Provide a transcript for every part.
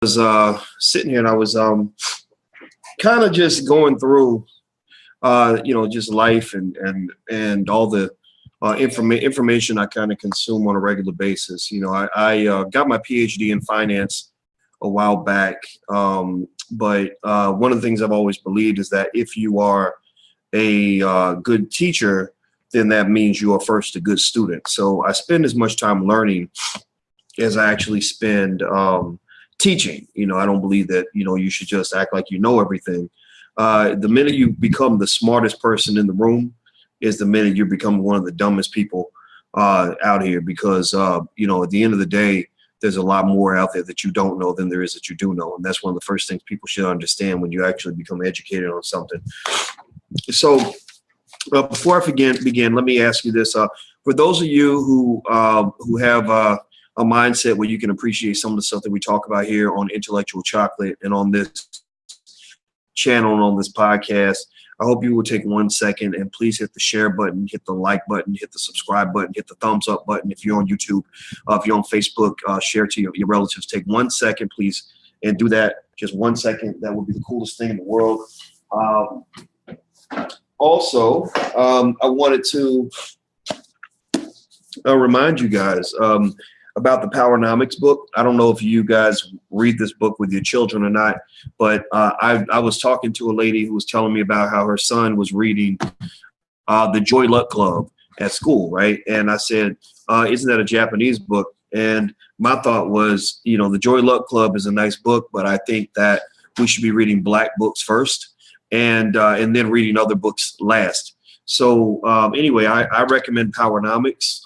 was sitting here and I was kind of just going through, just life and all the information I kind of consume on a regular basis. I got my PhD in finance a while back, but one of the things I've always believed is that if you are a good teacher, then that means you are first a good student. So I spend as much time learning as I actually spend teaching. I don't believe that, you should just act like you know everything. The minute you become the smartest person in the room is the minute you become one of the dumbest people out here, because, at the end of the day, there's a lot more out there that you don't know than there is that you do know. And that's one of the first things people should understand when you actually become educated on something. So before I begin, let me ask you this. For those of you who have a mindset where you can appreciate some of the stuff that we talk about here on Intellectual Chocolate and on this channel and on this podcast, I hope you will take 1 second and please hit the share button, hit the like button, hit the subscribe button, hit the thumbs up button. If you're on YouTube, if you're on Facebook, share to your relatives. Take 1 second, please, and do that. Just 1 second. That would be the coolest thing in the world. Also, I wanted to remind you guys about the Powernomics book. I don't know if you guys read this book with your children or not, but I was talking to a lady who was telling me about how her son was reading the Joy Luck Club at school, right? And I said, isn't that a Japanese book? And my thought was, the Joy Luck Club is a nice book, but I think that we should be reading Black books first and then reading other books last. So anyway, I recommend Powernomics.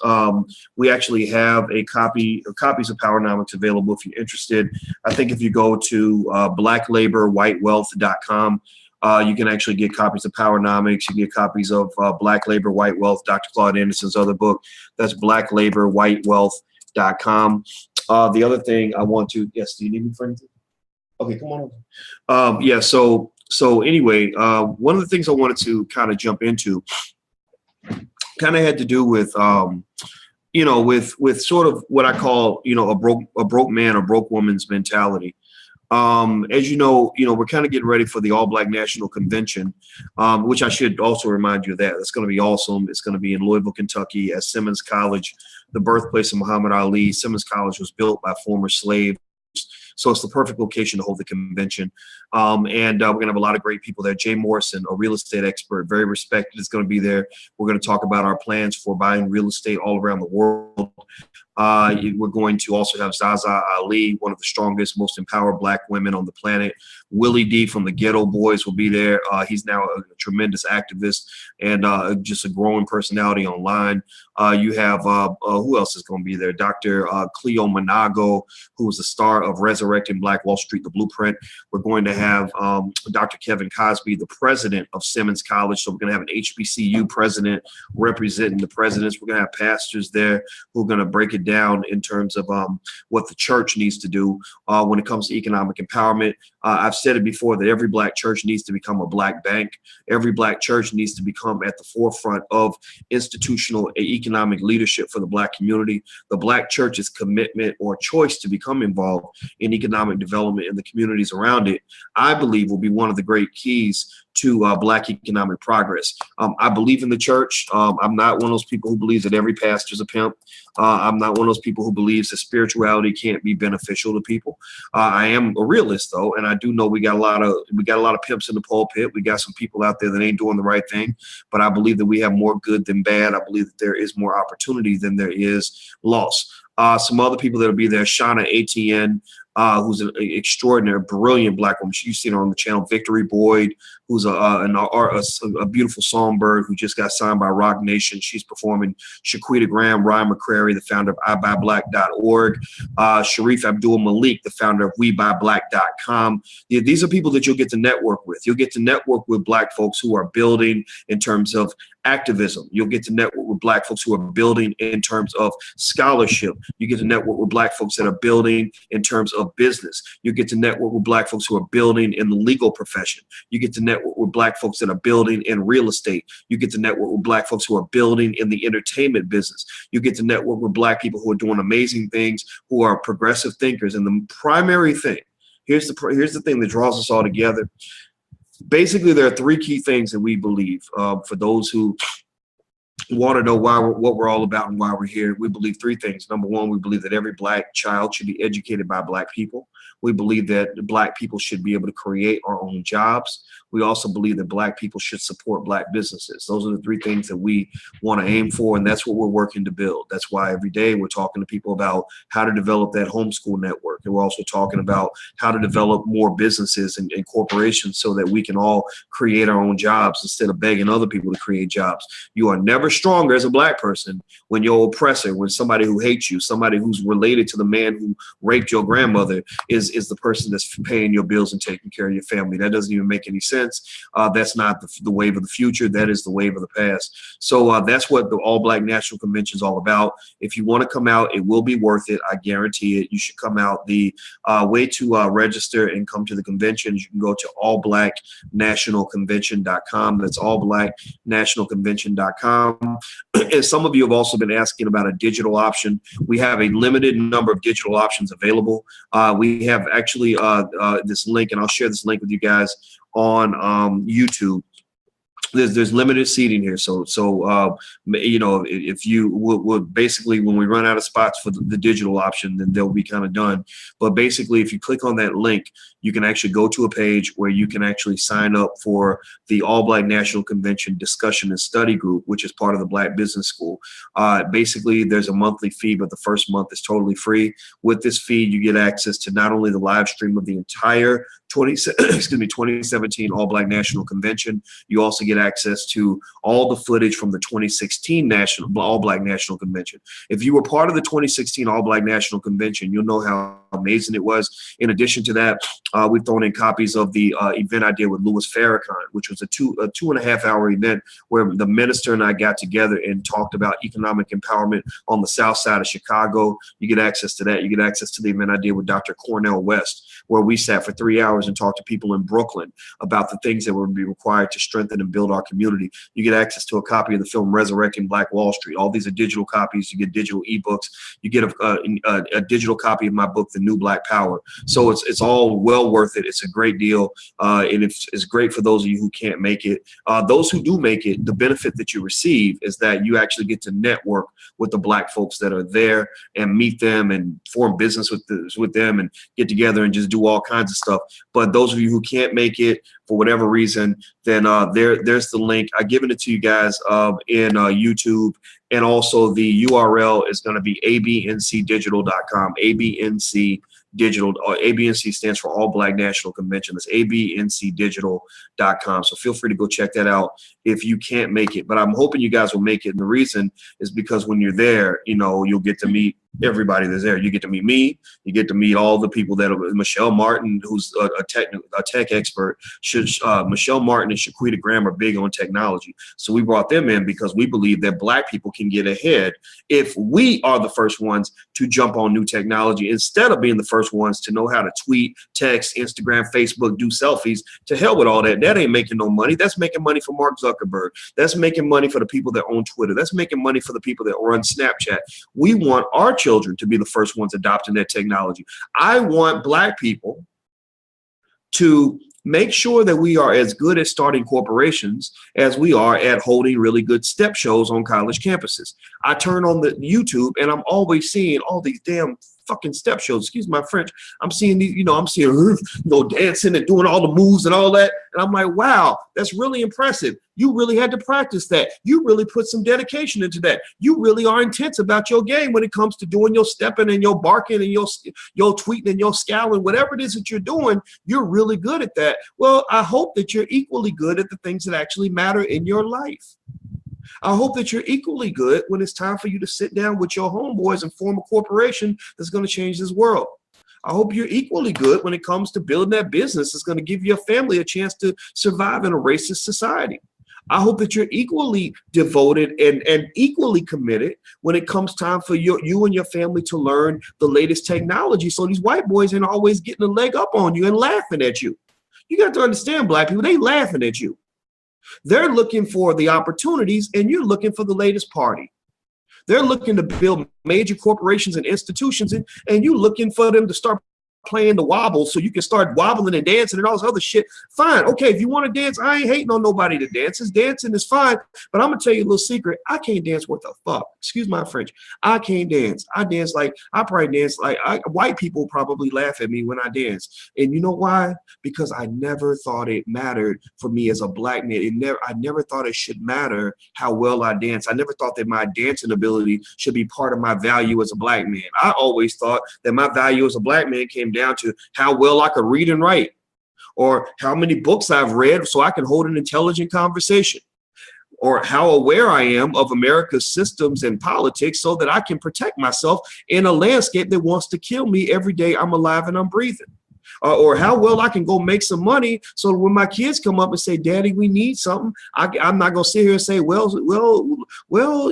We actually have copies of Powernomics available if you're interested. I think if you go to blacklaborwhitewealth.com, you can actually get copies of Powernomics. You get copies of Black Labor, White Wealth, Dr. Claude Anderson's other book. That's blacklaborwhitewealth.com. The other thing I want to, yes, do you need me for anything? Okay, come on over. Yeah, so anyway, one of the things I wanted to kind of jump into kind of had to do with, with sort of what I call, a broke man or broke woman's mentality. As you know, we're kind of getting ready for the All Black National Convention, which I should also remind you of that. It's going to be awesome. It's going to be in Louisville, Kentucky at Simmons College, the birthplace of Muhammad Ali. Simmons College was built by former slaves. So it's the perfect location to hold the convention. And we're going to have a lot of great people there. Jay Morrison, a real estate expert, very respected, is going to be there. We're going to talk about our plans for buying real estate all around the world. We're going to also have Zaza Ali, one of the strongest, most empowered Black women on the planet. Willie D from the Ghetto Boys will be there. He's now a tremendous activist and just a growing personality online. You have, who else is going to be there? Dr. Cleo Manago, who was the star of Resurrecting Black Wall Street, The Blueprint. We're going to have Dr. Kevin Cosby, the president of Simmons College. So we're going to have an HBCU president representing the presidents. We're going to have pastors there who are going to break it down in terms of what the church needs to do when it comes to economic empowerment. I've said it before that every Black church needs to become a Black bank. Every Black church needs to become at the forefront of institutional economic leadership for the Black community. The Black church's commitment or choice to become involved in economic development in the communities around it, I believe, will be one of the great keys to Black economic progress. I believe in the church. I'm not one of those people who believes that every pastor is a pimp. I'm not one of those people who believes that spirituality can't be beneficial to people. I am a realist, though, and I do know we got a lot of pimps in the pulpit. We got some people out there that ain't doing the right thing, but I believe that we have more good than bad. I believe that there is more opportunity than there is loss. Some other people that'll be there: Shauna ATN, who's an extraordinary, brilliant Black woman. You've seen her on the channel. Victory Boyd, who's a beautiful songbird who just got signed by Rock Nation. She's performing. Shaquita Graham, Ryan McCrary, the founder of iBuyBlack.org. Sharif Abdul Malik, the founder of WeBuyBlack.com. These are people that you'll get to network with. You'll get to network with Black folks who are building in terms of activism. You'll get to network with Black folks who are building in terms of scholarship. You get to network with Black folks that are building in terms of business. You get to network with Black folks who are building in the legal profession. You get to network with Black folks that are building in real estate. You get to network with Black folks who are building in the entertainment business. You get to network with Black people who are doing amazing things, who are progressive thinkers. And the primary thing here's the thing that draws us all together. Basically, there are three key things that we believe. For those who want to know what we're all about and why we're here, we believe three things. Number one, we believe that every Black child should be educated by Black people. We believe that Black people should be able to create our own jobs. We also believe that Black people should support Black businesses. Those are the three things that we want to aim for, and that's what we're working to build. That's why every day we're talking to people about how to develop that homeschool network. And we're also talking about how to develop more businesses and corporations so that we can all create our own jobs instead of begging other people to create jobs. You are never stronger as a Black person when your oppressor, when somebody who hates you, somebody who's related to the man who raped your grandmother is the person that's paying your bills and taking care of your family. That doesn't even make any sense. That's not the wave of the future. That is the wave of the past. So that's what the All Black National Convention is all about. If you want to come out, it will be worth it. I guarantee it. You should come out. The way to register and come to the convention is you can go to allblacknationalconvention.com. That's allblacknationalconvention.com. And some of you have also been asking about a digital option. We have a limited number of digital options available. We have actually this link, and I'll share this link with you guys on YouTube. There's limited seating here, so you know, if you would basically, when we run out of spots for the digital option, then they'll be kind of done. But basically, if you click on that link, you can actually go to a page where you can actually sign up for the All Black National Convention Discussion and Study Group, which is part of the Black Business School. Basically, there's a monthly fee, but the first month is totally free. With this fee, you get access to not only the live stream of the entire 2017 All Black National Convention, you also get access to all the footage from the 2016 All Black National Convention. If you were part of the 2016 All Black National Convention, you'll know how amazing it was. In addition to that, we've thrown in copies of the event I did with Louis Farrakhan, which was a 2.5 hour event where the minister and I got together and talked about economic empowerment on the south side of Chicago. You get access to that. You get access to the event I did with Dr. Cornel West, where we sat for 3 hours and talked to people in Brooklyn about the things that would be required to strengthen and build our community. You get access to a copy of the film Resurrecting Black Wall Street. All these are digital copies. You get digital ebooks. You get a digital copy of my book, The New Black Power. So it's all well worth it. It's a great deal, and it's great for those of you who can't make it. Those who do make it, the benefit that you receive is that you actually get to network with the Black folks that are there and meet them and form business with them and get together and just do all kinds of stuff. But those of you who can't make it for whatever reason, then there's the link. I've given it to you guys in YouTube, and also the URL is going to be abncdigital.com. ABNC Digital, or ABNC stands for All Black National Convention. That's abncdigital.com. So feel free to go check that out if you can't make it. But I'm hoping you guys will make it. And the reason is because when you're there, you know, you'll get to meet everybody that's there. You get to meet me. You get to meet all the people that are Michelle Martin, who's a tech expert. Michelle Martin and Shaquita Graham are big on technology. So we brought them in because we believe that Black people can get ahead if we are the first ones to jump on new technology instead of being the first ones to know how to tweet, text, Instagram, Facebook, do selfies. To hell with all that. That ain't making no money. That's making money for Mark Zuckerberg. That's making money for the people that own Twitter. That's making money for the people that run Snapchat. We want our children to be the first ones adopting that technology. I want Black people to make sure that we are as good at starting corporations as we are at holding really good step shows on college campuses. I turn on the YouTube and I'm always seeing all these damn fucking step shows. Excuse my French. I'm seeing these, I'm seeing dancing and doing all the moves and all that. And I'm like, wow, that's really impressive. You really had to practice that. You really put some dedication into that. You really are intense about your game when it comes to doing your stepping and your barking and your tweeting and your scowling, whatever it is that you're doing, you're really good at that. Well, I hope that you're equally good at the things that actually matter in your life. I hope that you're equally good when it's time for you to sit down with your homeboys and form a corporation that's going to change this world. I hope you're equally good when it comes to building that business that's going to give your family a chance to survive in a racist society. I hope that you're equally devoted and equally committed when it comes time for you and your family to learn the latest technology so these white boys ain't always getting a leg up on you and laughing at you. You got to understand, Black people, they laughing at you. They're looking for the opportunities and you're looking for the latest party. They're looking to build major corporations and institutions and you're looking for them to start playing the wobble so you can start wobbling and dancing and all this other shit. Fine. Okay, if you want to dance, I ain't hating on nobody that dances. Dancing is fine. But I'm going to tell you a little secret. I can't dance worth a fuck. Excuse my French. I can't dance. I dance like, I probably dance like, white people probably laugh at me when I dance. And you know why? Because I never thought it mattered for me as a black man. I never thought it should matter how well I dance. I never thought that my dancing ability should be part of my value as a black man. I always thought that my value as a black man came down to how well I could read and write, or how many books I've read so I can hold an intelligent conversation, or how aware I am of America's systems and politics so that I can protect myself in a landscape that wants to kill me every day I'm alive and I'm breathing. Or how well I can go make some money so when my kids come up and say, Daddy, we need something, I'm not going to sit here and say, well,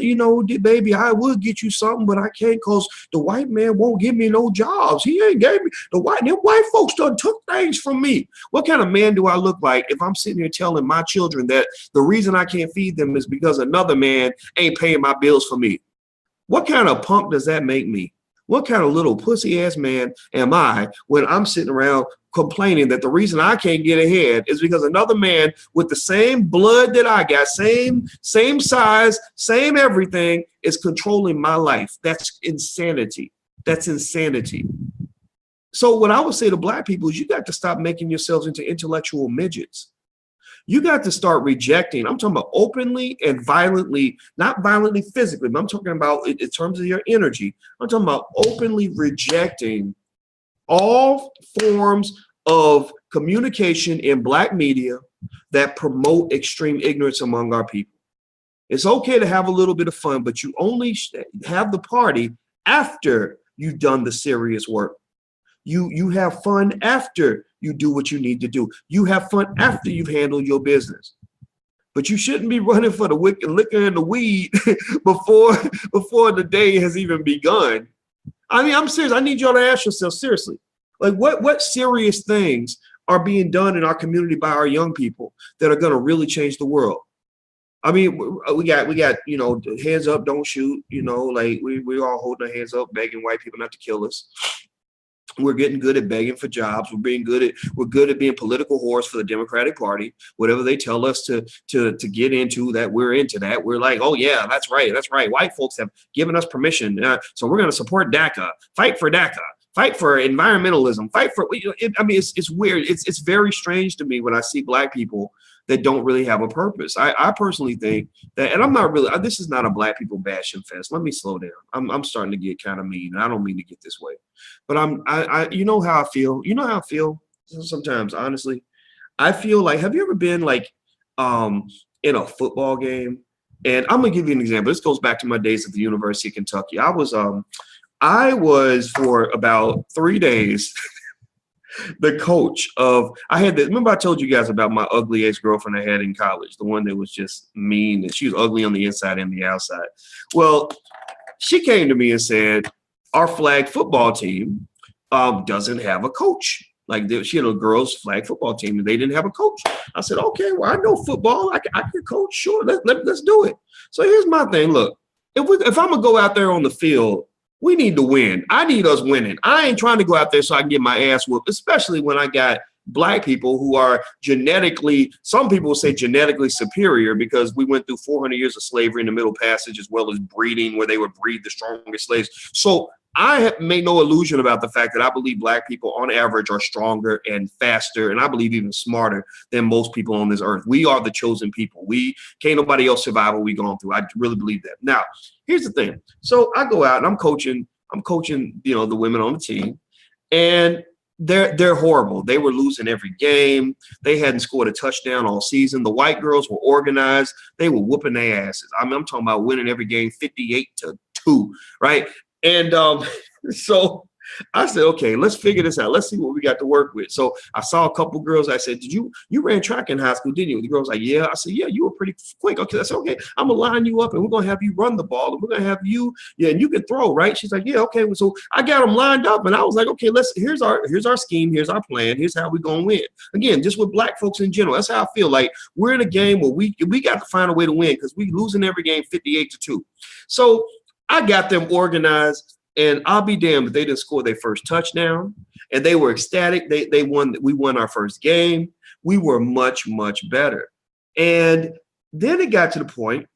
you know, baby, I would get you something, but I can't because the white man won't give me no jobs. He ain't gave me, them white folks done took things from me. What kind of man do I look like if I'm sitting here telling my children that the reason I can't feed them is because another man ain't paying my bills for me? What kind of punk does that make me? What kind of little pussy ass man am I when I'm sitting around complaining that the reason I can't get ahead is because another man with the same blood that I got, same size, same everything, is controlling my life? That's insanity. That's insanity. So what I would say to black people is you got to stop making yourselves into intellectual midgets. You got to start rejecting. I'm talking about openly and violently, not violently physically, but I'm talking about in terms of your energy. I'm talking about openly rejecting all forms of communication in black media that promote extreme ignorance among our people. It's okay to have a little bit of fun, but you only have the party after you've done the serious work. You have fun after you do what you need to do. You have fun after you've handled your business. But you shouldn't be running for the liquor and the weed before the day has even begun. I mean, I'm serious. I need y'all to ask yourself seriously. Like what serious things are being done in our community by our young people that are going to really change the world? I mean, we got, you know, hands up, don't shoot, you know, like we all holding our hands up, begging white people not to kill us. We're getting good at begging for jobs. We're good at being political whores for the Democratic Party. Whatever they tell us to get into, that we're into that. We're like, oh yeah, that's right. That's right. White folks have given us permission. So we're going to support DACA, fight for DACA, fight for environmentalism, fight for, I mean, it's weird. It's very strange to me when I see black people that don't really have a purpose. I personally think that, and I'm not really, this is not a black people bashing fest. Let me slow down. I'm starting to get kind of mean, and I don't mean to get this way, but you know how I feel. You know how I feel sometimes, honestly. I feel like, have you ever been like in a football game? And I'm gonna give you an example. This goes back to my days at the University of Kentucky. I was for about 3 days the coach of, remember I told you guys about my ugly ex-girlfriend I had in college, the one that was just mean, and she was ugly on the inside and the outside. Well, she came to me and said, our flag football team doesn't have a coach. Like she had a girls flag football team and they didn't have a coach. I said, okay, well, I know football. I can coach. Sure, let's do it. So here's my thing. Look, if I'm gonna go out there on the field, we need to win. I need us winning. I ain't trying to go out there so I can get my ass whooped, especially when I got black people who are genetically, some people will say genetically superior because we went through 400 years of slavery in the Middle Passage, as well as breeding, where they would breed the strongest slaves. So I have made no illusion about the fact that I believe black people on average are stronger and faster, and I believe even smarter than most people on this earth. We are the chosen people. Can't nobody else survive what we've gone through. I really believe that. Now, here's the thing. So I go out and I'm coaching, you know, the women on the team, and they're horrible. They were losing every game. They hadn't scored a touchdown all season. The white girls were organized. They were whooping their asses. I mean, I'm talking about winning every game 58-2, right? And so I said, okay, let's figure this out. Let's see what we got to work with. So I saw a couple girls. I said, you ran track in high school, didn't you? The girl was like, yeah. I said, yeah, you were pretty quick. Okay, I said, okay, I'm gonna line you up and we're gonna have you run the ball and we're gonna have you, yeah, and you can throw, right? She's like, yeah, okay. So I got them lined up and I was like, okay, here's our scheme, here's our plan, here's how we're gonna win. Again, just with black folks in general, that's how I feel. Like we're in a game where we got to find a way to win because we losing every game 58-2. So I got them organized. And I'll be damned if they didn't score their first touchdown. And they were ecstatic. They won. We won our first game. We were much, much better. And then it got to the point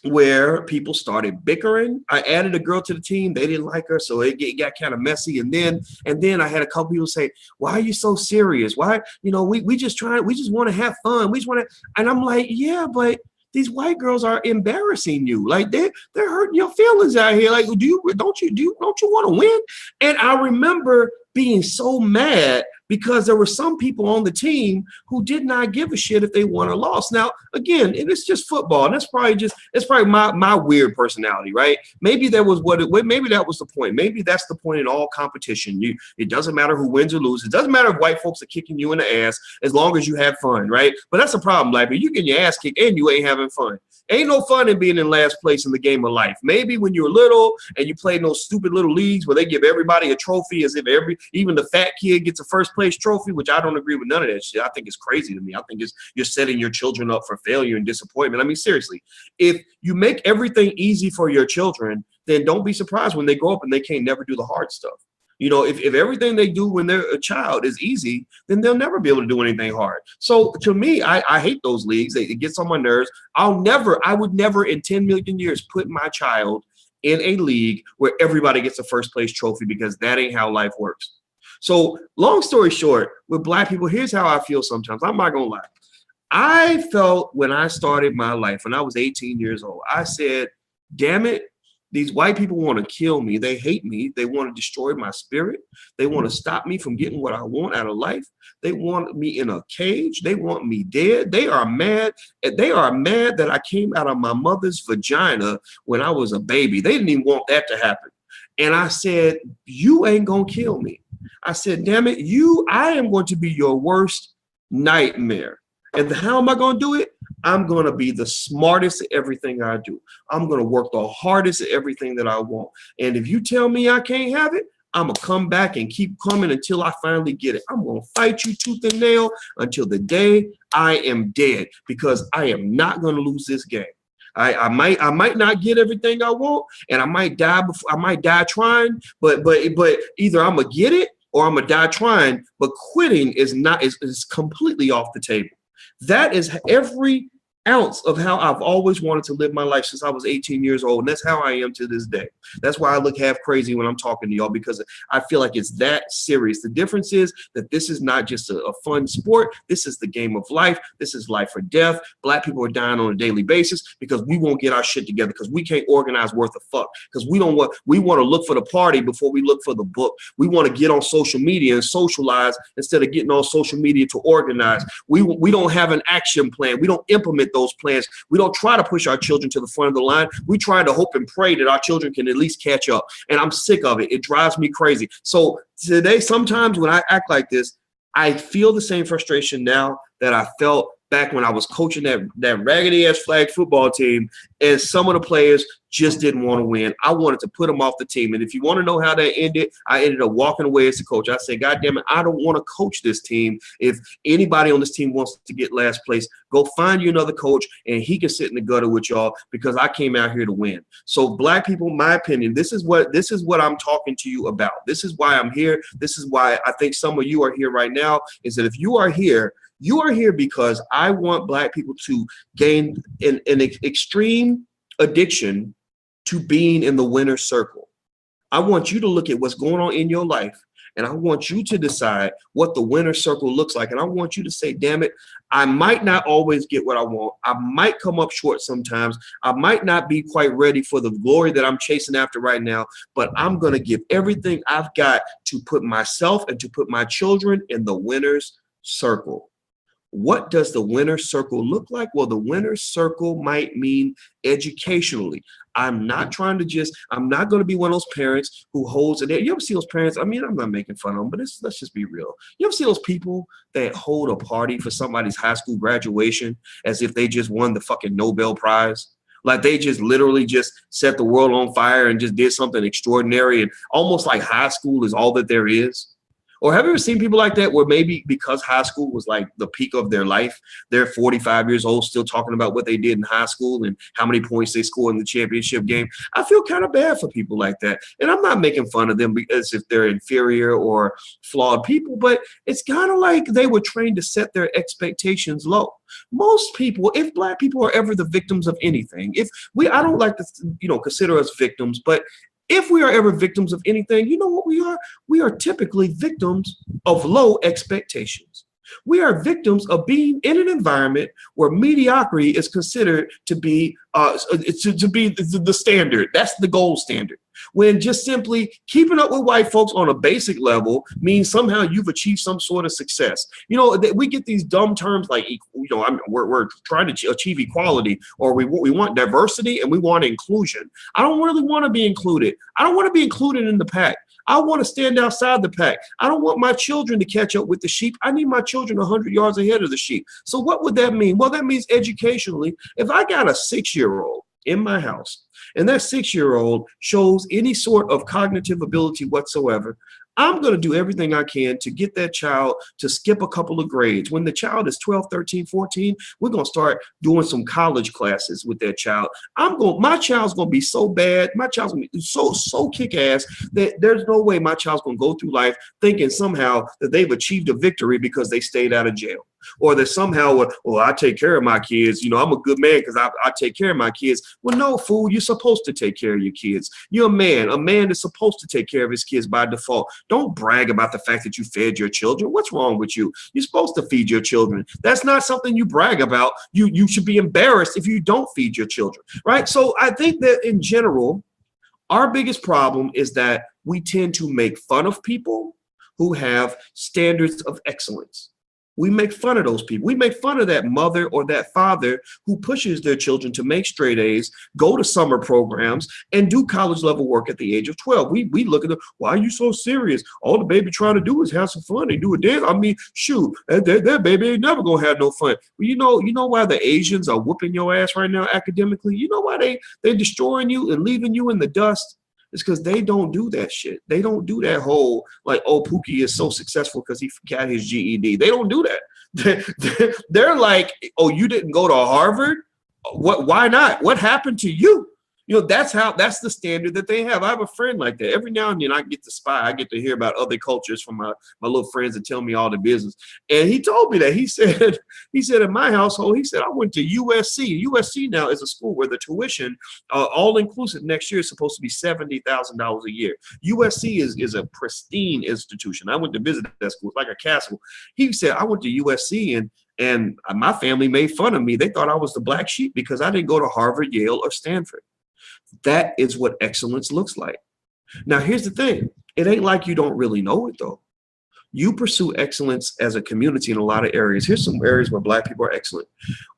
where people started bickering. I added a girl to the team. They didn't like her, so it got kind of messy. And then I had a couple people say, "Why are you so serious? Why, we just want to have fun. We just want to." And I'm like, "Yeah, but these white girls are embarrassing you. Like they're hurting your feelings out here. Like, don't you want to win?" And I remember being so mad because there were some people on the team who did not give a shit if they won or lost. Now, again, it's just football, and that's probably my weird personality, right? Maybe that was maybe that was the point. Maybe that's the point in all competition. It doesn't matter who wins or loses. It doesn't matter if white folks are kicking you in the ass as long as you have fun, right? But that's a problem, Black people. You get your ass kicked and you ain't having fun. Ain't no fun in being in last place in the game of life. Maybe when you were little and you played in those stupid little leagues where they give everybody a trophy as if even the fat kid gets a first place trophy, which I don't agree with none of that shit. I think it's crazy to me. I think you're setting your children up for failure and disappointment. I mean, seriously, if you make everything easy for your children, then don't be surprised when they grow up and they can't never do the hard stuff. If everything they do when they're a child is easy, then they'll never be able to do anything hard. So to me, I hate those leagues. It gets on my nerves. I would never in 10 million years put my child in a league where everybody gets a first place trophy, because that ain't how life works. So long story short, with Black people, here's how I feel sometimes. I'm not going to lie. I felt when I started my life, when I was 18 years old, I said, damn it, these white people want to kill me. They hate me. They want to destroy my spirit. They want to stop me from getting what I want out of life. They want me in a cage. They want me dead. They are mad. They are mad that I came out of my mother's vagina when I was a baby. They didn't even want that to happen. And I said, you ain't going to kill me. I said, damn it, I am going to be your worst nightmare. And how am I going to do it? I'm going to be the smartest at everything I do. I'm going to work the hardest at everything that I want. And if you tell me I can't have it, I'm going to come back and keep coming until I finally get it. I'm going to fight you tooth and nail until the day I am dead, because I am not going to lose this game. I might not get everything I want, and I might die trying, but either I'm going to get it or I'm going to die trying. But quitting is completely off the table. That is every ounce of how I've always wanted to live my life since I was 18 years old. And that's how I am to this day. That's why I look half crazy when I'm talking to y'all, because I feel like it's that serious. The difference is that this is not just a fun sport. This is the game of life. This is life or death. Black people are dying on a daily basis because we won't get our shit together, because we can't organize worth a fuck, because we want to look for the party before we look for the book. We want to get on social media and socialize instead of getting on social media to organize. We don't have an action plan. We don't implement those plans. We don't try to push our children to the front of the line. We try to hope and pray that our children can at least catch up. And I'm sick of it. It drives me crazy. So today, sometimes when I act like this, I feel the same frustration now that I felt back when I was coaching that raggedy ass flag football team, and some of the players just didn't want to win. I wanted to put them off the team. And if you want to know how that ended, I ended up walking away as a coach. I said, God damn it, I don't want to coach this team. If anybody on this team wants to get last place, go find you another coach and he can sit in the gutter with y'all, because I came out here to win. So Black people, my opinion, this is what I'm talking to you about. This is why I'm here. This is why I think some of you are here right now, is that if you are here because I want Black people to gain an extreme addiction to being in the winner's circle. I want you to look at what's going on in your life, and I want you to decide what the winner's circle looks like. And I want you to say, damn it, I might not always get what I want. I might come up short sometimes. I might not be quite ready for the glory that I'm chasing after right now, but I'm going to give everything I've got to put myself and to put my children in the winner's circle. What does the winner's circle look like? Well, the winner's circle might mean educationally. I'm not going to be one of those parents who holds it. You ever see those parents? I mean, I'm not making fun of them, but let's just be real. You ever see those people that hold a party for somebody's high school graduation as if they just won the fucking Nobel Prize? Like they just literally just set the world on fire and just did something extraordinary, and almost like high school is all that there is. Or have you ever seen people like that where maybe because high school was like the peak of their life, they're 45 years old still talking about what they did in high school and how many points they scored in the championship game? I feel kind of bad for people like that. And I'm not making fun of them as if they're inferior or flawed people, but it's kind of like they were trained to set their expectations low. Most people, if Black people are ever the victims of anything, I don't like to, consider us victims, but if we are ever victims of anything, you know what we are? We are typically victims of low expectations. We are victims of being in an environment where mediocrity is considered to be the standard. That's the gold standard. When just simply keeping up with white folks on a basic level means somehow you've achieved some sort of success. We get these dumb terms like, we're trying to achieve equality, or we want diversity and we want inclusion. I don't really want to be included. I don't want to be included in the pack. I want to stand outside the pack. I don't want my children to catch up with the sheep. I need my children 100 yards ahead of the sheep. So what would that mean? Well, that means educationally, if I got a 6-year-old in my house and that 6-year-old shows any sort of cognitive ability whatsoever, I'm going to do everything I can to get that child to skip a couple of grades. When the child is 12, 13, 14, we're going to start doing some college classes with that child. My child's going to be so bad. My child's going to be so kick ass that there's no way my child's going to go through life thinking somehow that they've achieved a victory because they stayed out of jail. Or that somehow, I take care of my kids. I'm a good man because I take care of my kids. Well, no, fool, you're supposed to take care of your kids. You're a man. A man is supposed to take care of his kids by default. Don't brag about the fact that you fed your children. What's wrong with you? You're supposed to feed your children. That's not something you brag about. You should be embarrassed if you don't feed your children, right? So I think that in general, our biggest problem is that we tend to make fun of people who have standards of excellence. We make fun of those people. We make fun of that mother or that father who pushes their children to make straight A's, go to summer programs, and do college level work at the age of 12. We look at them, why are you so serious? All the baby trying to do is have some fun and do a dance. I mean, shoot, that baby ain't never gonna have no fun. Well, you know why the Asians are whooping your ass right now academically? You know why they're destroying you and leaving you in the dust? It's because they don't do that shit. They don't do that whole like, oh, Pookie is so successful because he got his GED. They don't do that. They're like, oh, you didn't go to Harvard? What? Why not? What happened to you? That's the standard that they have. I have a friend like that. Every now and then I get to hear about other cultures from my little friends that tell me all the business. And he told me that he said in my household, he said, I went to USC. USC now is a school where the tuition, all inclusive next year is supposed to be $70,000 a year. USC is a pristine institution. I went to visit that school. It's like a castle. He said, I went to USC and my family made fun of me. They thought I was the black sheep because I didn't go to Harvard, Yale, or Stanford. That is what excellence looks like. Now, here's the thing. It ain't like you don't really know it, though. You pursue excellence as a community in a lot of areas. Here's some areas where Black people are excellent.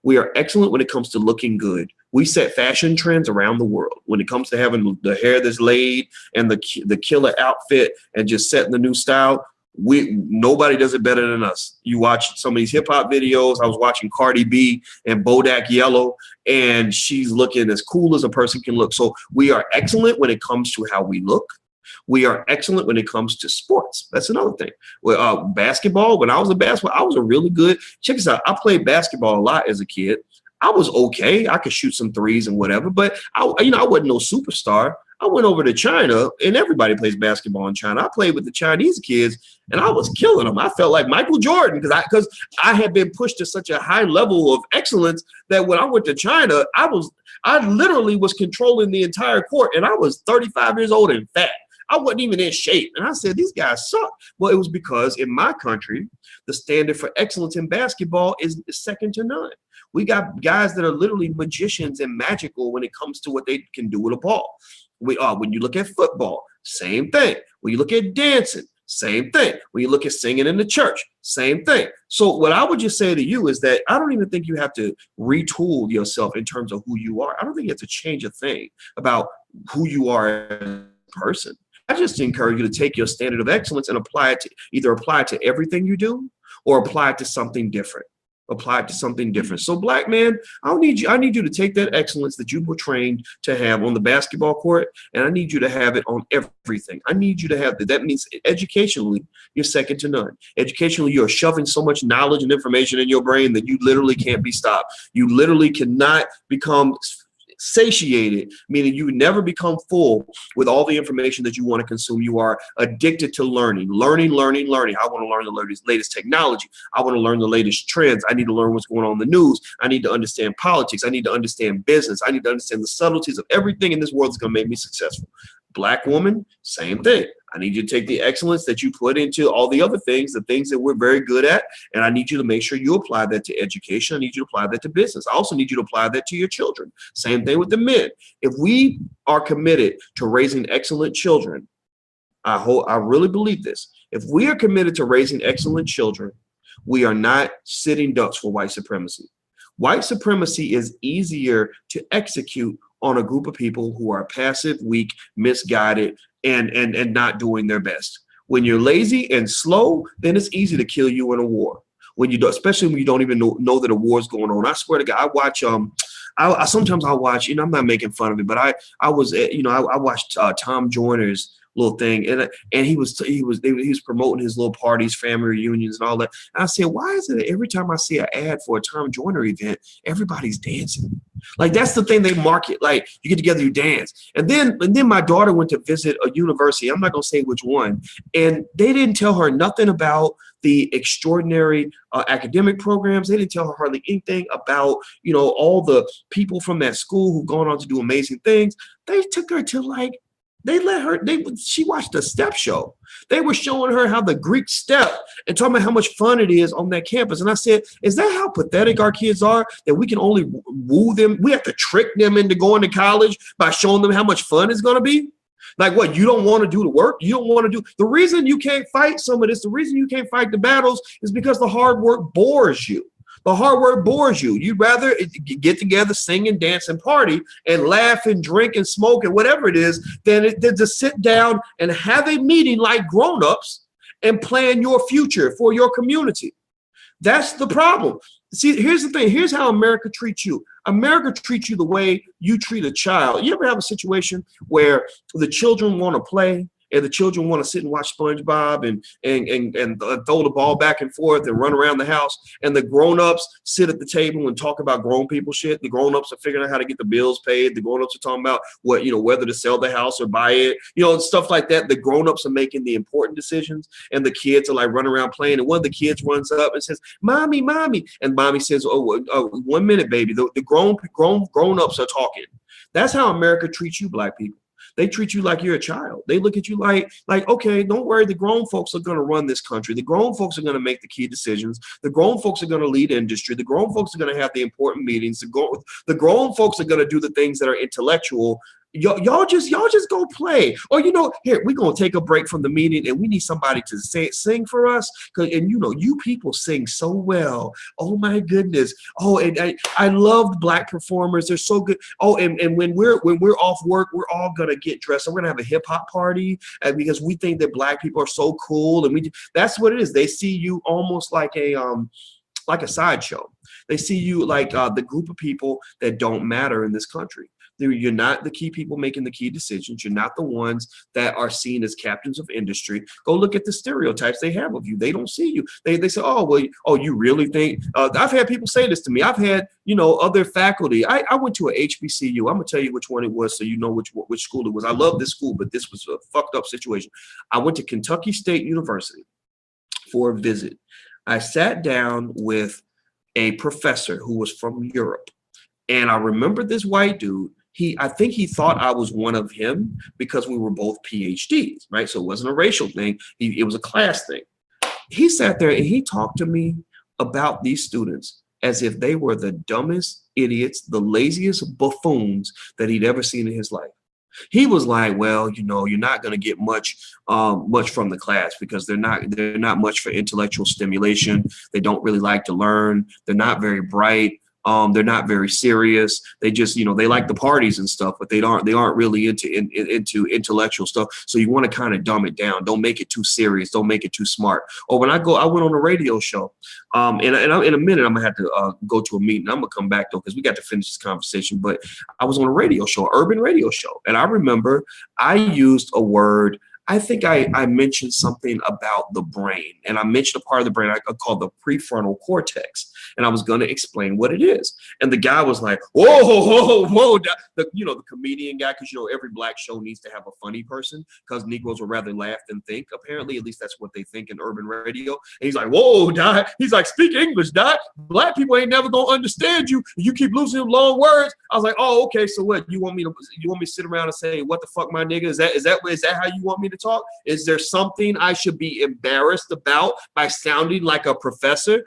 We are excellent when it comes to looking good. We set fashion trends around the world. When it comes to having the hair that's laid and the killer outfit and just setting the new style, nobody does it better than us. You watch some of these hip hop videos. I was watching Cardi B and Bodak Yellow, and she's looking as cool as a person can look. So we are excellent when it comes to how we look. We are excellent when it comes to sports. That's another thing. Well, basketball, when I was a basketball, I was a really good, check this out. I played basketball a lot as a kid. I was okay. I could shoot some threes and whatever, but I wasn't no superstar. I went over to China, and everybody plays basketball in China. I played with the Chinese kids, and I was killing them. I felt like Michael Jordan because I had been pushed to such a high level of excellence that when I went to China, I literally was controlling the entire court, and I was 35 years old and fat. I wasn't even in shape. And I said, these guys suck. Well, it was because in my country, the standard for excellence in basketball is second to none. We got guys that are literally magicians and magical when it comes to what they can do with a ball. When you look at football, same thing. When you look at dancing, same thing. When you look at singing in the church, same thing. So what I would just say to you is that I don't even think you have to retool yourself in terms of who you are. I don't think you have to change a thing about who you are as a person. I just encourage you to take your standard of excellence and apply it to everything you do or apply it to something different. apply it to something different. So black man, I need you to take that excellence that you were trained to have on the basketball court, and I need you to have it on everything. I need you to have that. That means educationally, you're second to none. Educationally, you're shoving so much knowledge and information in your brain that you literally can't be stopped. You literally cannot become satiated, meaning you never become full with all the information that you want to consume. You are addicted to learning. I want to learn the latest technology. I want to learn the latest trends. I need to learn what's going on in the news. I need to understand politics. I need to understand business. I need to understand the subtleties of everything in this world that's going to make me successful. Black woman, same thing. I need you to take the excellence that you put into all the other things, the things that we're very good at, and I need you to make sure you apply that to education. I need you to apply that to business. I also need you to apply that to your children. Same thing with the men. If we are committed to raising excellent children, I really believe this. If we are committed to raising excellent children, we are not sitting ducks for white supremacy. White supremacy is easier to execute on a group of people who are passive, weak, misguided, and not doing their best. When you're lazy and slow, then it's easy to kill you in a war. When you do, especially when you don't even know that a war is going on. I swear to God, I watch sometimes I watch, I'm not making fun of it, but I watched Tom Joyner's little thing, and he was promoting his little parties, family reunions, and all that. And I said, why is it every time I see an ad for a Tom Joyner event, everybody's dancing? Like, that's the thing they market. Like, you get together, you dance. And then my daughter went to visit a university. I'm not gonna say which one, and they didn't tell her nothing about the extraordinary academic programs. They didn't tell her hardly anything about all the people from that school who've gone on to do amazing things. They took her to she watched a step show. They were showing her how the Greek step and talking about how much fun it is on that campus. And I said, is that how pathetic our kids are, that we can only woo them? We have to trick them into going to college by showing them how much fun it's going to be? Like, what, you don't want to do the work? You don't want to do the reason you can't fight some of this, the reason you can't fight the battles is because the hard work bores you. The hard work bores you. You'd rather get together, sing and dance and party and laugh and drink and smoke and whatever it is than to sit down and have a meeting like grown-ups and plan your future for your community. That's the problem. See, here's the thing. Here's how America treats you. America treats you the way you treat a child. You ever have a situation where the children want to play and the children want to sit and watch SpongeBob and throw the ball back and forth and run around the house, and the grown-ups sit at the table and talk about grown people shit? The grown-ups are figuring out how to get the bills paid. The grown-ups are talking about whether to sell the house or buy it, stuff like that. The grown-ups are making the important decisions, and the kids are like running around playing. And one of the kids runs up and says, "Mommy, mommy," and mommy says, "Oh, 1 minute, baby." The grown-ups are talking. That's how America treats you, black people. They treat you like you're a child. They look at you like, okay, don't worry. The grown folks are going to run this country. The grown folks are going to make the key decisions. The grown folks are going to lead industry. The grown folks are going to have the important meetings. The grown folks are going to do the things that are intellectual. Y'all just go play. Or, here, we're going to take a break from the meeting and we need somebody to sing for us. And you people sing so well. Oh my goodness. Oh, and I loved black performers. They're so good. Oh, and when we're off work, we're all going to get dressed. We're going to have a hip hop party because we think that black people are so cool. And that's what it is. They see you almost like a sideshow. They see you like the group of people that don't matter in this country. You're not the key people making the key decisions. You're not the ones that are seen as captains of industry. Go look at the stereotypes they have of you. They don't see you. They say, oh, well, you really think? I've had people say this to me. I've had, other faculty. I went to a HBCU. I'm going to tell you which one it was so you know which school it was. I love this school, but this was a fucked up situation. I went to Kentucky State University for a visit. I sat down with a professor who was from Europe. And I remember this white dude. I think he thought I was one of him because we were both PhDs, right? So it wasn't a racial thing. It was a class thing. He sat there and he talked to me about these students as if they were the dumbest idiots, the laziest buffoons that he'd ever seen in his life. He was like, well, you're not going to get much from the class because they're not much for intellectual stimulation. They don't really like to learn. They're not very bright. They're not very serious. They just, they like the parties and stuff, but they aren't really into intellectual stuff. So you want to kind of dumb it down. Don't make it too serious. Don't make it too smart. Or I went on a radio show. And in a minute, I'm gonna have to go to a meeting. I'm gonna come back though, because we got to finish this conversation. But I was on a radio show, urban radio show, and I remember I used a word. I think I mentioned something about the brain, and I mentioned a part of the brain I called the prefrontal cortex, and I was going to explain what it is. And the guy was like, "Whoa, whoa, whoa!" The comedian guy, because every black show needs to have a funny person, because Negroes would rather laugh than think. Apparently, at least that's what they think in urban radio. And he's like, "Whoa, Doc!" He's like, "Speak English, Doc. Black people ain't never gonna understand you. You keep losing them long words." I was like, "Oh, okay. So what? You want me to sit around and say what the fuck, my nigga? Is that how you want me to talk? Is there something I should be embarrassed about by sounding like a professor?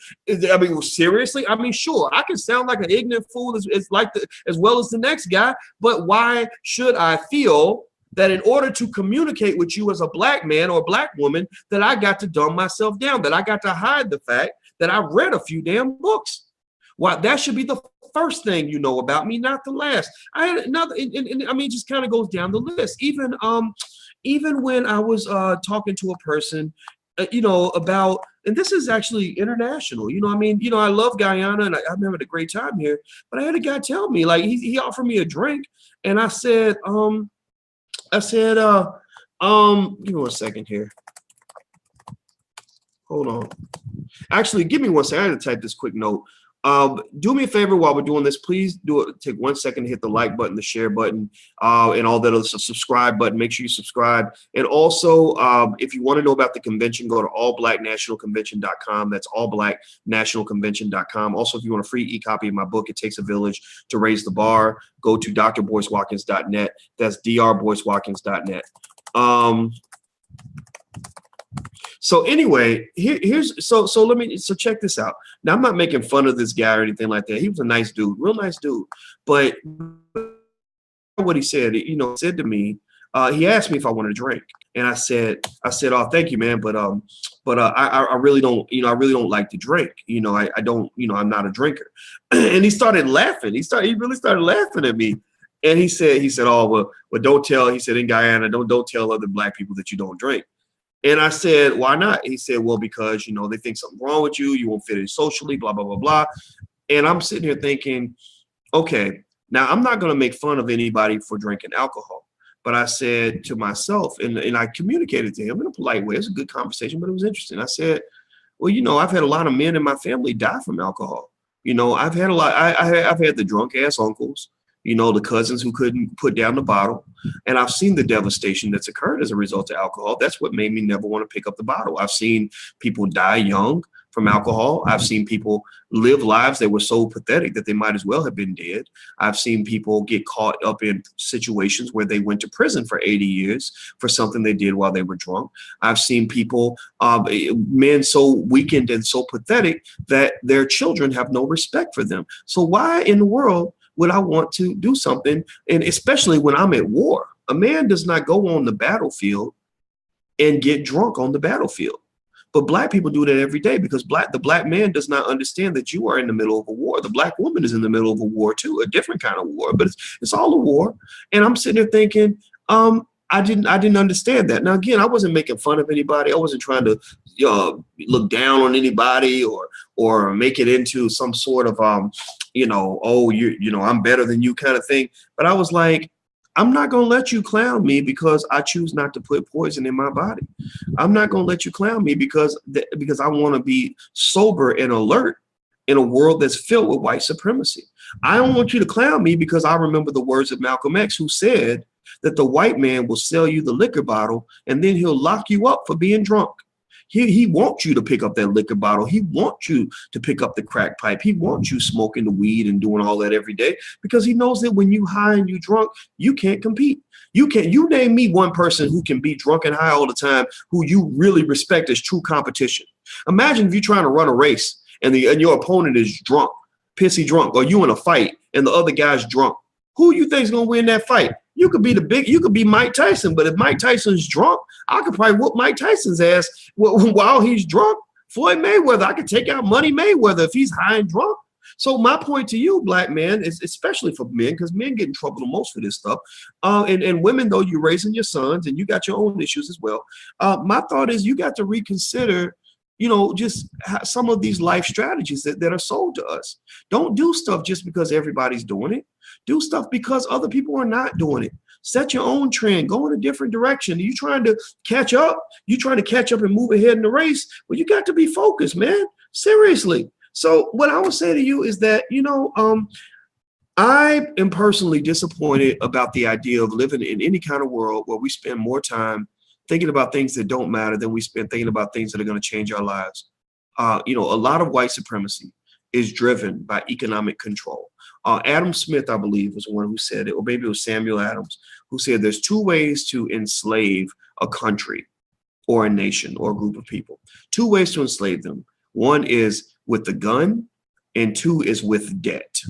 Seriously? Sure, I can sound like an ignorant fool as well as the next guy, but why should I feel that in order to communicate with you as a black man or a black woman, that I got to dumb myself down, that I got to hide the fact that I read a few damn books? Why, that should be the first thing you know about me, not the last. I had another, and it just kind of goes down the list. Even when I was talking to a person, about, and this is actually international, I love Guyana and I'm having a great time here, but I had a guy tell me, like, he offered me a drink, and I said, give me 1 second here. Hold on. Actually, give me 1 second. I had to type this quick note. Do me a favor while we're doing this, please take 1 second to hit the like button, the share button, and all that other stuff, subscribe button. Make sure you subscribe. And also, if you want to know about the convention, go to allblacknationalconvention.com. That's allblacknationalconvention.com. Also, if you want a free e-copy of my book, It Takes a Village to Raise the Bar, go to drboycewatkins.net. That's drboycewatkins.net. So anyway, so check this out. Now, I'm not making fun of this guy or anything like that. He was a nice dude, real nice dude. But what he said, said to me, he asked me if I wanted a drink, and I said, "Oh, thank you, man, but I really don't, I really don't like to drink. I don't, I'm not a drinker." And he started laughing. He really started laughing at me. And he said, "Oh, well, don't tell." He said, "In Guyana, don't tell other black people that you don't drink." And I said, "Why not?" He said, "Well, because, they think something's wrong with you. You won't fit in socially, blah, blah, blah, blah." And I'm sitting here thinking, okay, now I'm not going to make fun of anybody for drinking alcohol. But I said to myself, and I communicated to him in a polite way. It was a good conversation, but it was interesting. I said, "Well, I've had a lot of men in my family die from alcohol. I've had a lot. I've had the drunk ass uncles, the cousins who couldn't put down the bottle. And I've seen the devastation that's occurred as a result of alcohol. That's what made me never want to pick up the bottle. I've seen people die young from alcohol. I've seen people live lives that were so pathetic that they might as well have been dead. I've seen people get caught up in situations where they went to prison for 80 years for something they did while they were drunk. I've seen people, men so weakened and so pathetic that their children have no respect for them. So why in the world would I want to do something? And especially when I'm at war, a man does not go on the battlefield and get drunk on the battlefield. But black people do that every day, because the black man does not understand that you are in the middle of a war. The black woman is in the middle of a war too, a different kind of war, but it's all a war. And I'm sitting there thinking, I didn't understand that. Now, again, I wasn't making fun of anybody. I wasn't trying to look down on anybody or make it into some sort of I'm better than you kind of thing. But I was like, I'm not going to let you clown me because I choose not to put poison in my body. I'm not going to let you clown me because I want to be sober and alert in a world that's filled with white supremacy. I don't want you to clown me because I remember the words of Malcolm X, who said that the white man will sell you the liquor bottle and then he'll lock you up for being drunk. He wants you to pick up that liquor bottle. He wants you to pick up the crack pipe. He wants you smoking the weed and doing all that every day, because he knows that when you high and you drunk, you can't compete. You name me one person who can be drunk and high all the time, who you really respect as true competition. Imagine if you're trying to run a race and your opponent is drunk, pissy drunk, or you in a fight and the other guy's drunk. Who you think is gonna win that fight? You could be Mike Tyson, but if Mike Tyson's drunk, I could probably whoop Mike Tyson's ass while he's drunk. Floyd Mayweather, I could take out Money Mayweather if he's high and drunk. So my point to you, black man, is especially for men, because men get in trouble the most for this stuff. And women, though, you're raising your sons and you got your own issues as well. My thought is you got to reconsider, just some of these life strategies that are sold to us. Don't do stuff just because everybody's doing it. Do stuff because other people are not doing it. Set your own trend. Go in a different direction. You trying to catch up? You trying to catch up and move ahead in the race? Well, you got to be focused, man. Seriously. So what I would say to you is that, I am personally disappointed about the idea of living in any kind of world where we spend more time thinking about things that don't matter than we spend thinking about things that are going to change our lives. A lot of white supremacy is driven by economic control. Adam Smith, I believe, was the one who said it, or maybe it was Samuel Adams, who said there's two ways to enslave a country or a nation or a group of people. Two ways to enslave them. One is with the gun, and two is with debt.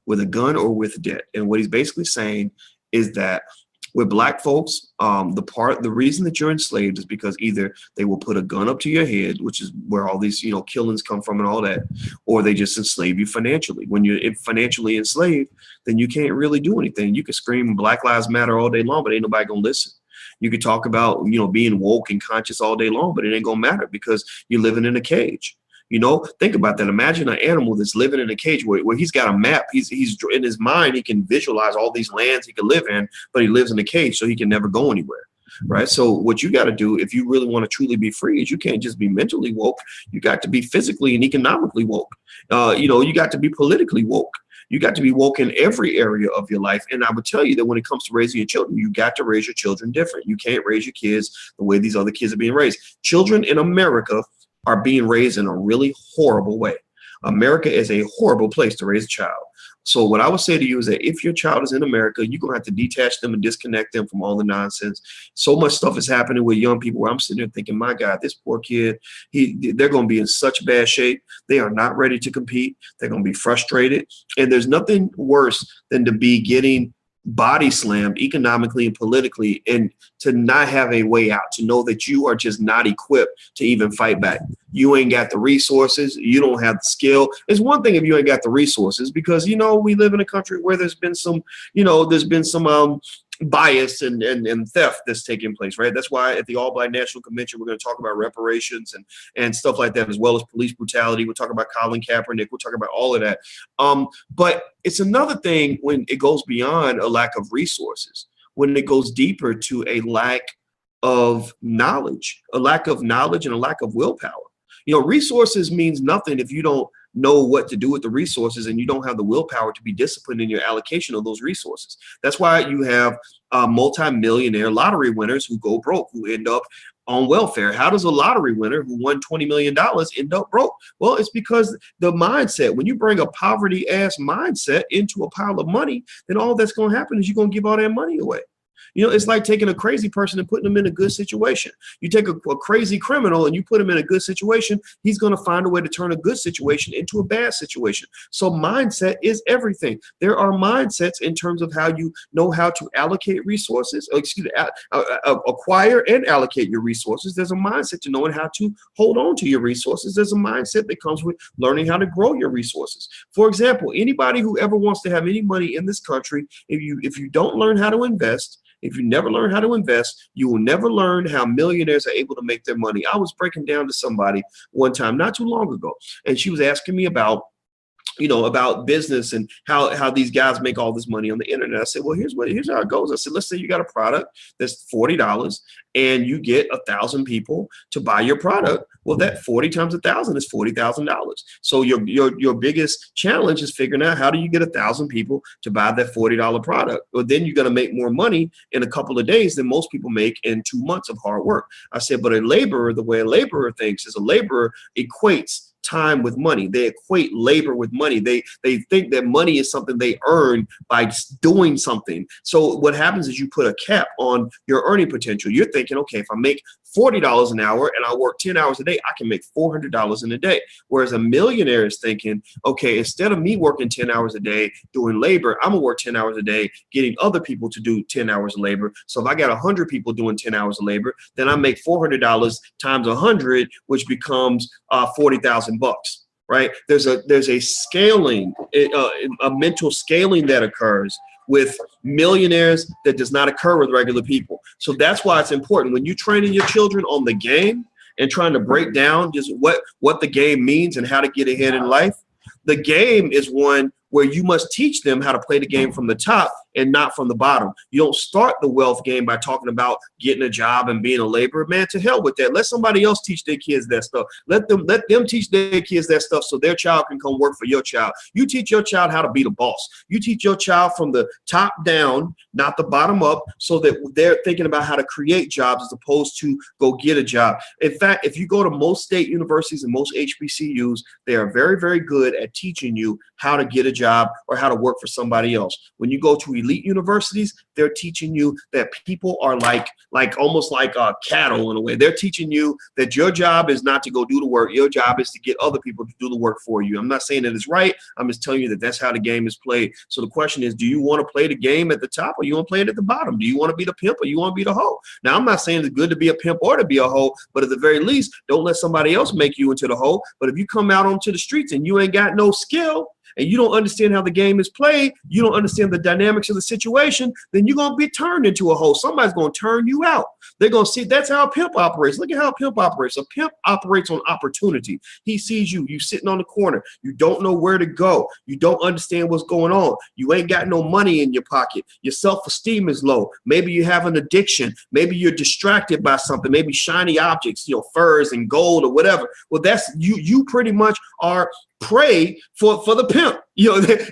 With a gun or with debt. And what he's basically saying is that with black folks, the reason that you're enslaved is because either they will put a gun up to your head, which is where all these, killings come from and all that, or they just enslave you financially. When you're financially enslaved, then you can't really do anything. You can scream Black Lives Matter all day long, but ain't nobody gonna listen. You could talk about, being woke and conscious all day long, but it ain't gonna matter because you're living in a cage. Think about that. Imagine an animal that's living in a cage where he's got a map. He's in his mind. He can visualize all these lands he can live in, but he lives in a cage, so he can never go anywhere. Right. So what you got to do if you really want to truly be free is you can't just be mentally woke. You got to be physically and economically woke. You got to be politically woke. You got to be woke in every area of your life. And I would tell you that when it comes to raising your children, you got to raise your children different. You can't raise your kids the way these other kids are being raised. Children in America are being raised in a really horrible way. America is a horrible place to raise a child. So what I would say to you is that if your child is in America, you're going to have to detach them and disconnect them from all the nonsense. So much stuff is happening with young people where I'm sitting there thinking, my God, this poor kid, they're going to be in such bad shape. They are not ready to compete. They're going to be frustrated. And there's nothing worse than to be getting body slammed economically and politically and to not have a way out, to know that you are just not equipped to even fight back. You ain't got the resources. You don't have the skill. It's one thing if you ain't got the resources because, we live in a country where there's been some bias and theft that's taking place, right? That's why at the All Black National Convention, we're going to talk about reparations and stuff like that, as well as police brutality. We'll talk about Colin Kaepernick. We'll talk about all of that. But it's another thing when it goes beyond a lack of resources, when it goes deeper to a lack of knowledge and a lack of willpower. Resources means nothing if you don't know what to do with the resources and you don't have the willpower to be disciplined in your allocation of those resources. That's why you have multi-millionaire lottery winners who go broke, who end up on welfare. How does a lottery winner who won $20 million end up broke? Well, it's because the mindset, when you bring a poverty ass mindset into a pile of money, then all that's going to happen is you're going to give all that money away. It's like taking a crazy person and putting them in a good situation. You take a crazy criminal and you put him in a good situation, he's going to find a way to turn a good situation into a bad situation. So mindset is everything. There are mindsets in terms of how you know how to allocate resources, acquire and allocate your resources. There's a mindset to knowing how to hold on to your resources. There's a mindset that comes with learning how to grow your resources. For example, anybody who ever wants to have any money in this country, if you don't learn how to invest, if you never learn how to invest, you will never learn how millionaires are able to make their money. I was breaking down to somebody one time not too long ago, and she was asking me about business and how these guys make all this money on the internet. I said, well, here's how it goes. I said, let's say you got a product that's $40 and you get 1,000 people to buy your product. Well, that 40 times 1,000 is $40,000. So your biggest challenge is figuring out how do you get 1,000 people to buy that $40 product? Well, then you're going to make more money in a couple of days than most people make in 2 months of hard work. I said, but the way a laborer thinks is a laborer equates time with money. They equate labor with money. They think that money is something they earn by doing something. So what happens is you put a cap on your earning potential. You're thinking, okay, if I make $40 an hour and I work 10 hours a day, I can make $400 in a day. Whereas a millionaire is thinking, okay, instead of me working 10 hours a day doing labor, I'm gonna work 10 hours a day getting other people to do 10 hours of labor. So if I got 100 people doing 10 hours of labor, then I make $400 times 100, which becomes $40,000. right? There's a scaling, a mental scaling that occurs with millionaires that does not occur with regular people. So that's why it's important when you're training your children on the game and trying to break down just what the game means and how to get ahead in life. The game is one where you must teach them how to play the game from the top and not from the bottom. You don't start the wealth game by talking about getting a job and being a laborer. Man, to hell with that. Let somebody else teach their kids that stuff. Let them teach their kids that stuff so their child can come work for your child. You teach your child how to be the boss. You teach your child from the top down, not the bottom up, so that they're thinking about how to create jobs as opposed to go get a job. In fact, if you go to most state universities and most HBCUs, they are very, very good at teaching you how to get a job or how to work for somebody else. When you go to elite universities, they're teaching you that people are like almost like cattle in a way. They're teaching you that your job is not to go do the work. Your job is to get other people to do the work for you. I'm not saying that it's right. I'm just telling you that that's how the game is played. So the question is, do you want to play the game at the top or you want to play it at the bottom? Do you want to be the pimp or you want to be the hoe? Now, I'm not saying it's good to be a pimp or to be a hoe, but at the very least, don't let somebody else make you into the hoe. But if you come out onto the streets and you ain't got no skill, and you don't understand how the game is played, you don't understand the dynamics of the situation, then you're going to be turned into a hoe. Somebody's going to turn you out. They're going to see that's how a pimp operates. Look at how a pimp operates. A pimp operates on opportunity. He sees you sitting on the corner. You don't know where to go. You don't understand what's going on. You ain't got no money in your pocket. Your self-esteem is low. Maybe you have an addiction. Maybe you're distracted by something, maybe shiny objects, furs and gold or whatever. Well, that's you pretty much are prey for the pimp.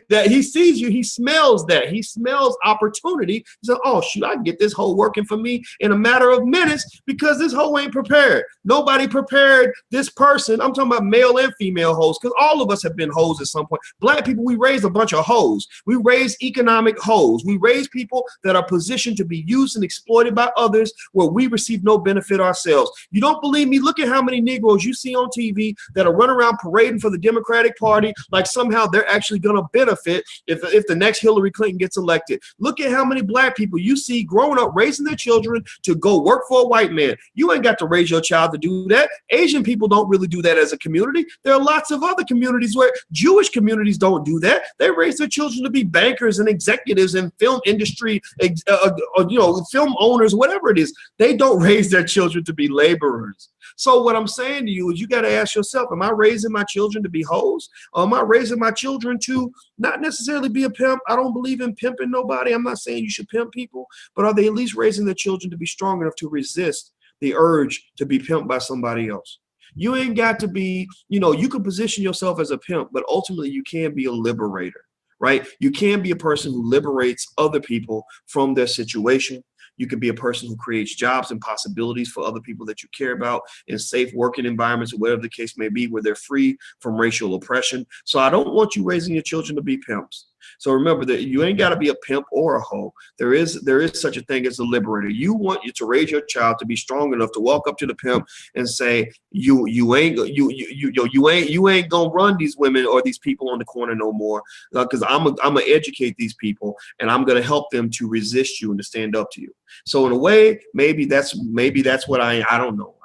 That he sees you, he smells that. He smells opportunity. He says, oh, shoot, I can get this hoe working for me in a matter of minutes because this hoe ain't prepared. Nobody prepared this person. I'm talking about male and female hoes because all of us have been hoes at some point. Black people, we raised a bunch of hoes. We raised economic hoes. We raised people that are positioned to be used and exploited by others where we receive no benefit ourselves. You don't believe me? Look at how many Negroes you see on TV that are running around parading for the Democratic Party like somehow they're actually going to benefit if the next Hillary Clinton gets elected. Look at how many black people you see growing up raising their children to go work for a white man. You ain't got to raise your child to do that. Asian people don't really do that as a community. There are lots of other communities where Jewish communities don't do that. They raise their children to be bankers and executives in film industry, film owners, whatever it is. They don't raise their children to be laborers. So what I'm saying to you is you got to ask yourself, am I raising my children to be hoes? Or am I raising my children to not necessarily be a pimp? I don't believe in pimping nobody. I'm not saying you should pimp people, but are they at least raising their children to be strong enough to resist the urge to be pimped by somebody else? You ain't got to be, you can position yourself as a pimp, but ultimately you can be a liberator, right? You can be a person who liberates other people from their situation. You can be a person who creates jobs and possibilities for other people that you care about in safe working environments or whatever the case may be, where they're free from racial oppression. So I don't want you raising your children to be pimps. So remember that you ain't got to be a pimp or a hoe. There is such a thing as a liberator. You want you to raise your child to be strong enough to walk up to the pimp and say, you ain't gonna run these women or these people on the corner no more, because I'm gonna educate these people and I'm gonna help them to resist you and to stand up to you. So in a way, maybe that's what I don't know.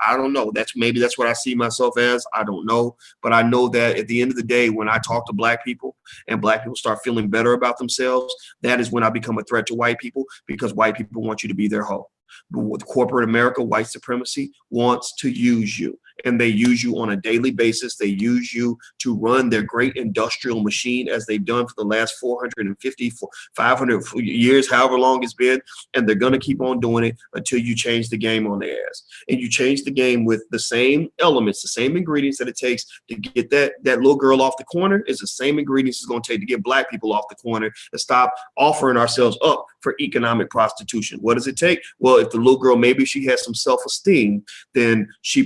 That's what I see myself as. I don't know, but I know that at the end of the day, when I talk to black people and black people start feeling better about themselves, that is when I become a threat to white people, because white people want you to be their hoe. But with corporate America, white supremacy wants to use you, and they use you on a daily basis. They use you to run their great industrial machine, as they've done for the last 450, 500 years, however long it's been, and they're going to keep on doing it until you change the game on their ass. And you change the game with the same elements, the same ingredients that it takes to get that little girl off the corner is the same ingredients it's going to take to get black people off the corner and stop offering ourselves up for economic prostitution. What does it take? Well, if the little girl, maybe she has some self-esteem, then she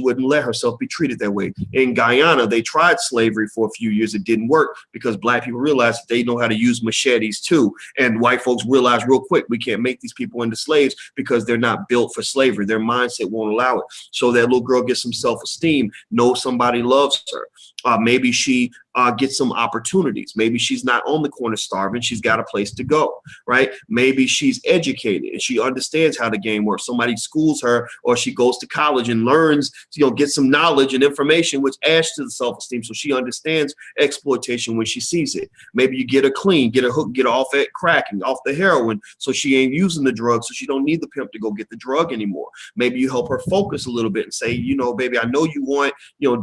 wouldn't let herself be treated that way. In Guyana, they tried slavery for a few years. It didn't work because black people realized that they know how to use machetes too. And white folks realized real quick, we can't make these people into slaves because they're not built for slavery. Their mindset won't allow it. So that little girl gets some self-esteem, knows somebody loves her. Maybe she gets some opportunities. Maybe she's not on the corner starving. She's got a place to go, right? Maybe she's educated and she understands how the game works. Somebody schools her, or she goes to college and learns, get some knowledge and information, which adds to the self-esteem. So she understands exploitation when she sees it. Maybe you get her clean, get her hooked, get her off at cracking, off the heroin, so she ain't using the drug, so she don't need the pimp to go get the drug anymore. Maybe you help her focus a little bit and say, baby, I know you want,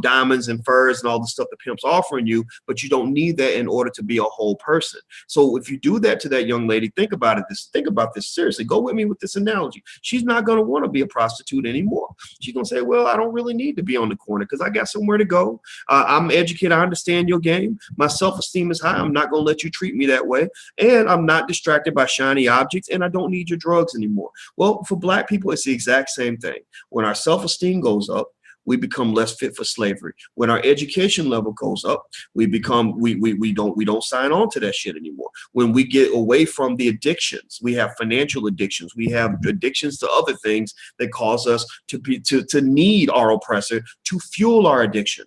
diamonds and furs and all the stuff the pimp's offering you, but you don't need that in order to be a whole person. So if you do that to that young lady, think about this seriously. Go with me with this analogy. She's not going to want to be a prostitute anymore. She's going to say, well, I don't really need to be on the corner because I got somewhere to go. I'm educated. I understand your game. My self-esteem is high. I'm not going to let you treat me that way. And I'm not distracted by shiny objects, and I don't need your drugs anymore. Well, for Black people, it's the exact same thing. When our self-esteem goes up, we become less fit for slavery. When our education level goes up, we don't sign on to that shit anymore. When we get away from the addictions, we have financial addictions, we have addictions to other things that cause us to need our oppressor to fuel our addiction.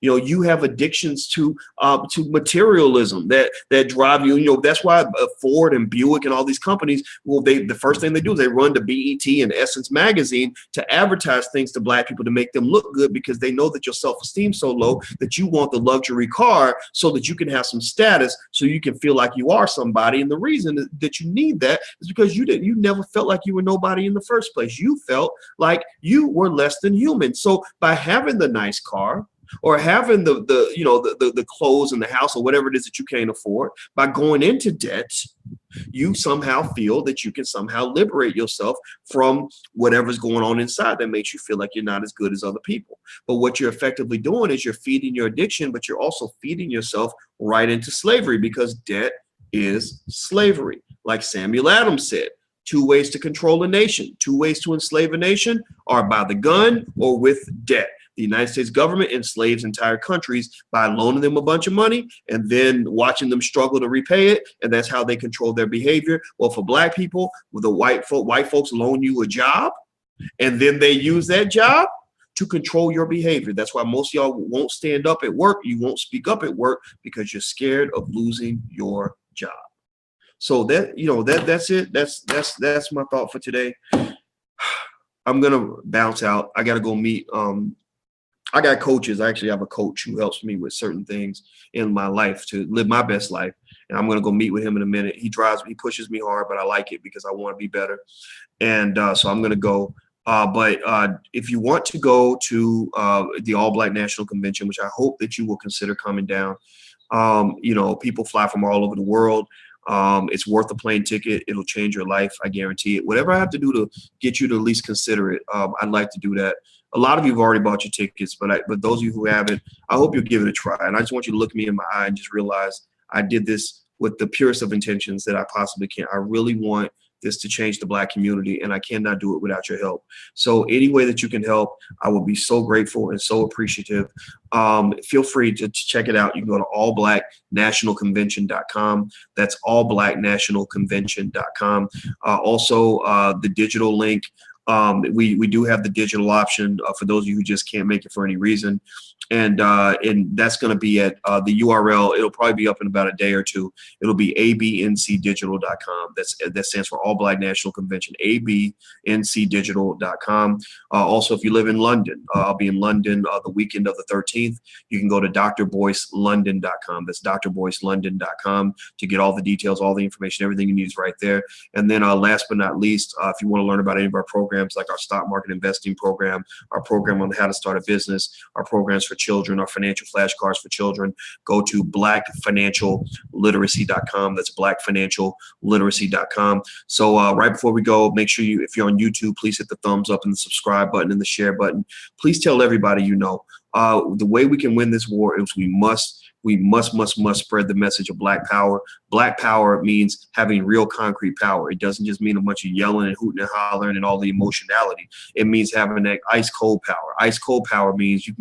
You have addictions to materialism that drive you. That's why Ford and Buick and all these companies, the first thing they do is they run to BET and Essence magazine to advertise things to Black people to make them look good, because they know that your self-esteem so low that you want the luxury car so that you can have some status, so you can feel like you are somebody. And the reason that you need that is because you never felt like you were nobody in the first place. You felt like you were less than human. So by having the nice car, or having the clothes in the house, or whatever it is that you can't afford, by going into debt, you somehow feel that you can somehow liberate yourself from whatever's going on inside that makes you feel like you're not as good as other people. But what you're effectively doing is you're feeding your addiction, but you're also feeding yourself right into slavery, because debt is slavery. Like Samuel Adams said, 2 ways to control a nation, 2 ways to enslave a nation are by the gun or with debt. The United States government enslaves entire countries by loaning them a bunch of money and then watching them struggle to repay it, and that's how they control their behavior. Well, for Black people, the white folks loan you a job, and then they use that job to control your behavior. That's why most of y'all won't stand up at work. You won't speak up at work because you're scared of losing your job. So that's it. That's my thought for today. I'm gonna bounce out. I gotta go meet. I got coaches. I actually have a coach who helps me with certain things in my life to live my best life. And I'm going to go meet with him in a minute. He pushes me hard, but I like it because I want to be better. And so I'm going to go. But if you want to go to the All Black National Convention, which I hope that you will consider coming down, people fly from all over the world. It's worth a plane ticket. It'll change your life. I guarantee it. Whatever I have to do to get you to at least consider it, I'd like to do that. A lot of you have already bought your tickets, but those of you who haven't, I hope you'll give it a try. And I just want you to look me in my eye and just realize I did this with the purest of intentions that I possibly can. I really want this to change the Black community, and I cannot do it without your help. So any way that you can help, I will be so grateful and so appreciative. Feel free to check it out. You can go to allblacknationalconvention.com. That's allblacknationalconvention.com. Also, the digital link. We do have the digital option for those of you who just can't make it for any reason. And that's going to be at the URL. It'll probably be up in about a day or two. It'll be abncdigital.com. That stands for All Black National Convention, abncdigital.com. Also, if you live in London, I'll be in London the weekend of the 13th. You can go to drboycelondon.com. That's drboycelondon.com to get all the details, all the information, everything you need is right there. And then last but not least, if you want to learn about any of our programs, like our stock market investing program, our program on how to start a business, our programs for children, our financial flashcards for children, go to blackfinancialliteracy.com. That's blackfinancialliteracy.com. So right before we go, make sure if you're on YouTube, please hit the thumbs up and the subscribe button and the share button. Please tell everybody you know. The way we can win this war is we must spread the message of Black power. Black power means having real concrete power. It doesn't just mean a bunch of yelling and hooting and hollering and all the emotionality. It means having that ice cold power. Ice cold power means you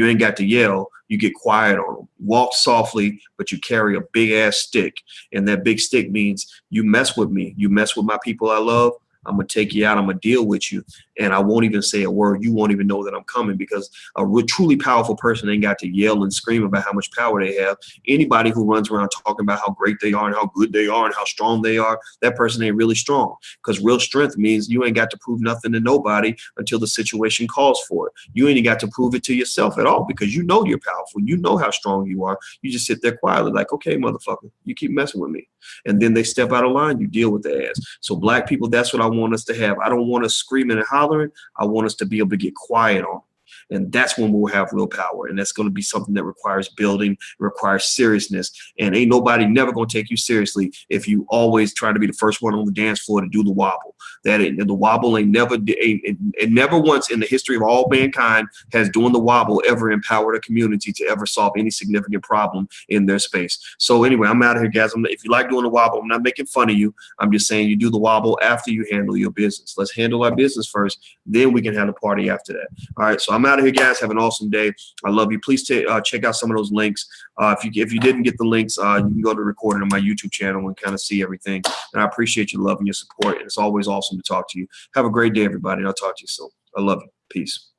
ain't got to yell. You get quiet on them. Walk softly, but you carry a big ass stick. And that big stick means you mess with me. You mess with my people I love, I'm going to take you out. I'm going to deal with you. And I won't even say a word. You won't even know that I'm coming, because a truly powerful person ain't got to yell and scream about how much power they have. Anybody who runs around talking about how great they are and how good they are and how strong they are, that person ain't really strong, because real strength means you ain't got to prove nothing to nobody until the situation calls for it. You ain't got to prove it to yourself at all, because you know you're powerful. You know how strong you are. You just sit there quietly like, okay, motherfucker, you keep messing with me. And then they step out of line, you deal with their ass. So black people, that's what I want us to have. I don't want us screaming and hollering. I want us to be able to get quiet on. And that's when we'll have real power. And that's going to be something that requires building, requires seriousness. And ain't nobody never going to take you seriously if you always try to be the first one on the dance floor to do the wobble. The wobble ain't never, it never once in the history of all mankind has doing the wobble ever empowered a community to ever solve any significant problem in their space. So anyway, I'm out of here, guys. If you like doing the wobble, I'm not making fun of you. I'm just saying you do the wobble after you handle your business. Let's handle our business first, then we can have a party after that. All right, so I'm out of here, guys. Have an awesome day. I love you. Please check out some of those links. If you didn't get the links, you can go to recording on my YouTube channel and kind of see everything. And I appreciate your love and your support. And it's always awesome to talk to you. Have a great day, everybody. And I'll talk to you soon. I love you. Peace.